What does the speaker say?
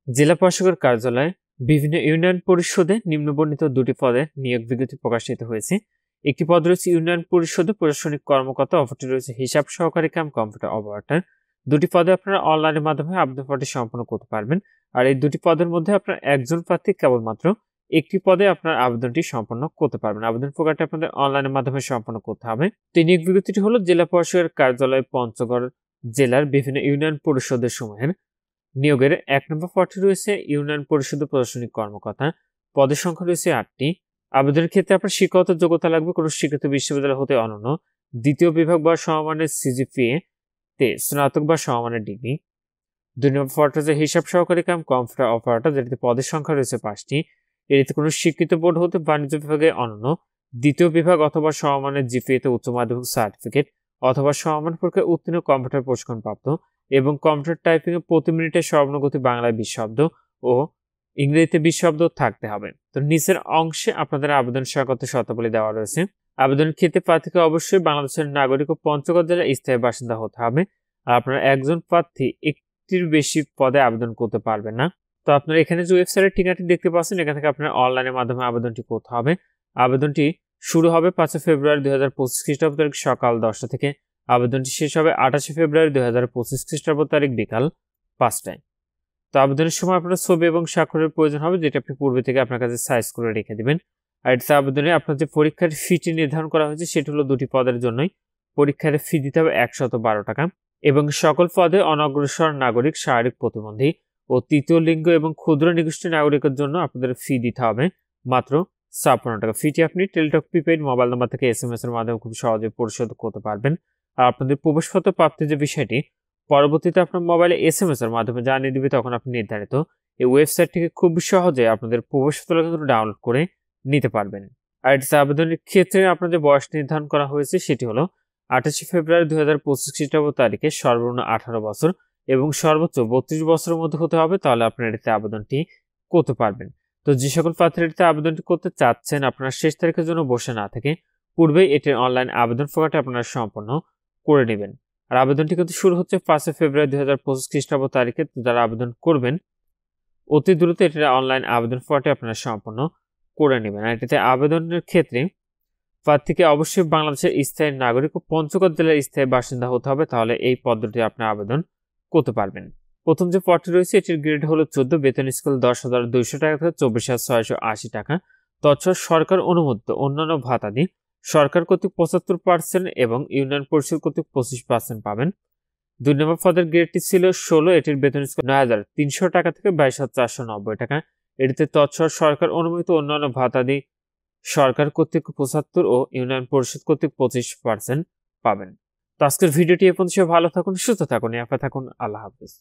জেলা প্রশাসকের কার্যালয়ে বিভিন্ন ইউনিয়ন পরিষদে নিম্নবর্ণিত দুটি পদে নিয়োগ বিজ্ঞপ্তি প্রকাশিত হয়েছে। একটি পদ রয়েছে ইউনিয়ন পরিষদে প্রশাসনিক কর্মকর্তা, অপরটি রয়েছে হিসাব সহকারী কাম কম্পিউটার অপারেটর। দুটি পদে আপনারা অনলাইনের মাধ্যমে আবেদন সম্পন্ন করতে পারবেন। আর এই দুটি পদের মধ্যে আপনার একজন প্রার্থী কেবলমাত্র একটি পদে আপনার আবেদনটি সম্পন্ন করতে পারবেন। আবেদন প্রক্রিয়াটি আপনাদের অনলাইনের মাধ্যমে সম্পন্ন করতে হবে। তো এই নিয়োগ বিজ্ঞপ্তিটি হলো জেলা প্রশাসকের কার্যালয়, পঞ্চগড় জেলার বিভিন্ন ইউনিয়ন পরিষদের সমূহের নিয়োগের ১ নম্বর পদটি রয়েছে ইউনিয়ন পরিষদের প্রশাসনিক কর্মকর্তা। পদের সংখ্যা রয়েছে ৮টি। আবেদনের ক্ষেত্রে আপনার শিক্ষাগত যোগ্যতা লাগবে কোনো স্বীকৃত বিশ্ববিদ্যালয় হতে অনন্য, দ্বিতীয় বিভাগ বা সমমানের সিজিপিএ তে স্নাতক বা সমমানের ডিগ্রি। ২ নম্বর পদটি হচ্ছে হিসাব সহকারী কাম কম্পিউটার অপারেটর, যেটিতে পদের সংখ্যা রয়েছে ৫টি। এটিতে কোনো স্বীকৃত বোর্ড হতে বাণিজ্য বিভাগে অনন্য, দ্বিতীয় বিভাগ অথবা সমমানের জিপিএ তে উচ্চ মাধ্যমিক সার্টিফিকেট অথবা সমমান পরীক্ষায় উত্তীর্ণ কম্পিউটার প্রশিক্ষণপ্রাপ্ত এবং কম্পিউটার টাইপিং এ প্রতি মিনিটে সর্বনিম্ন বাংলায় ২০ শব্দ ও ইংরেজিতে ২০ শব্দ থাকতে হবে। তো নিচের অংশে আপনাদের আবেদন স্বাগত শর্তাবলী দেওয়া রয়েছে। আবেদনের ক্ষেত্রে প্রার্থীকে অবশ্যই বাংলাদেশের নাগরিক ও পঞ্চগড় জেলার স্থায়ী বাসিন্দা হতে হবে। আর আপনারা একজন প্রার্থী একটির বেশি পদে আবেদন করতে পারবেন না। তো আপনারা এখানে যে ওয়েবসাইটের ঠিকানাটি দেখতে পাচ্ছেন, এখান থেকে আপনারা অনলাইনের মাধ্যমে আবেদনটি করতে হবে। আবেদনটি শুরু হবে ৫ ফেব্রুয়ারি ২০২৫ খ্রিস্টাব্দ তারিখ সকাল ১০টা থেকে। আবেদনটি শেষ হবে ২৮ ফেব্রুয়ারি ২০২৫ খ্রিস্টাব্দ তারিখ বিকাল ৫টায়। তো আবেদনের সময় আপনার ছবি এবং স্বাক্ষরের প্রয়োজন হবে, যেটা আপনি পূর্বে থেকে আপনার কাছে সাইজ করে রেখে দিবেন। আর এটাতে আবেদনে আপনার যে পরীক্ষার ফিটি নির্ধারণ করা হয়েছে সেটি হলো দুটি পদের জন্যই। পরীক্ষার ফি দিতে হবে ১১২ টাকা এবং সকল পদে অনগ্রসর নাগরিক, শারীরিক প্রতিবন্ধী ও তৃতীয় লিঙ্গ এবং ক্ষুদ্র নিগোষ্ঠী নাগরিকের জন্য আপনাদের ফি দিতে হবে মাত্র ৫৬ টাকা। ফিটি আপনি টেলিটক প্রিপেইড মোবাইল নাম্বার থেকে SMS এর মাধ্যমে খুব সহজে পরিশোধ করতে পারবেন। আর আপনাদের প্রবেশপত্র প্রাপ্তির যে বিষয়টি পরবর্তীতে আপনার মোবাইলে SMS এর মাধ্যমে জানিয়ে দিবে, তখন আপনি নির্ধারিত এই ওয়েবসাইট থেকে খুব সহজে আপনাদের প্রবেশপত্র কিন্তু ডাউনলোড করে নিতে পারবেন। আর এটা আবেদনের ক্ষেত্রে আপনার যে বয়স নির্ধারণ করা হয়েছে সেটি হলো ২৮ ফেব্রুয়ারি ২০২৫ খ্রিস্টাব্দ তারিখে সর্বনিম্ন ১৮ বছর এবং সর্বোচ্চ ৩২ বছরের মধ্যে হতে হবে, তাহলে আপনার এটিতে আবেদনটি করতে পারবেন। তো যে সকল প্রার্থীরা এটিতে আবেদনটি করতে চাচ্ছেন, আপনারা শেষ তারিখের জন্য বসে না থেকে পূর্বেই এটির অনলাইন আবেদন প্রক্রিয়াটি আপনারা সম্পন্ন করে নেবেন। আর আবেদনটি কিন্তু শুরু হচ্ছে ৫ ফেব্রুয়ারি ২০২৫ খ্রিস্টাব্দ তারিখে। যারা আবেদন করবেন অতি দ্রুত এটির অনলাইন আবেদন ফর্মটি আপনারা সম্পন্ন করে নেবেন। আর এটিতে আবেদনের ক্ষেত্রে প্রার্থীকে অবশ্যই বাংলাদেশের স্থায়ী নাগরিক ও পঞ্চগড় জেলার স্থায়ী বাসিন্দা হতে হবে, তাহলে এই পদ্ধতিতে আপনি আবেদন করতে পারবেন। প্রথম যে পদটি রয়েছে এটির গ্রেড হলো ১৪, বেতন স্কেল ১০,২০০ টাকা থেকে ২৪,৬৮০ টাকা। তৎসহ সরকার অনুমোদিত অন্যান্য ভাতাদি সরকার কর্তৃক ৭৫% এবং ইউনিয়ন পরিষদ কর্তৃক ২৫% পাবেন। ২ নম্বর পদের গ্রেডটি ছিল ১৬, এটির বেতন স্কেল ৯,৩০০ টাকা থেকে ২২,৪৯০ টাকা। এটিতে তৎসহ সরকার অনুমোদিত অন্যান্য ভাতাদি সরকার কর্তৃক ৭৫ ও ইউনিয়ন পরিষদ কর্তৃক ২৫% পাবেন। তো আজকের ভিডিওটি এ পর্যন্ত। ভালো থাকুন, সুস্থ থাকুন, নিরাপদে থাকুন। আল্লাহ হাফেজ।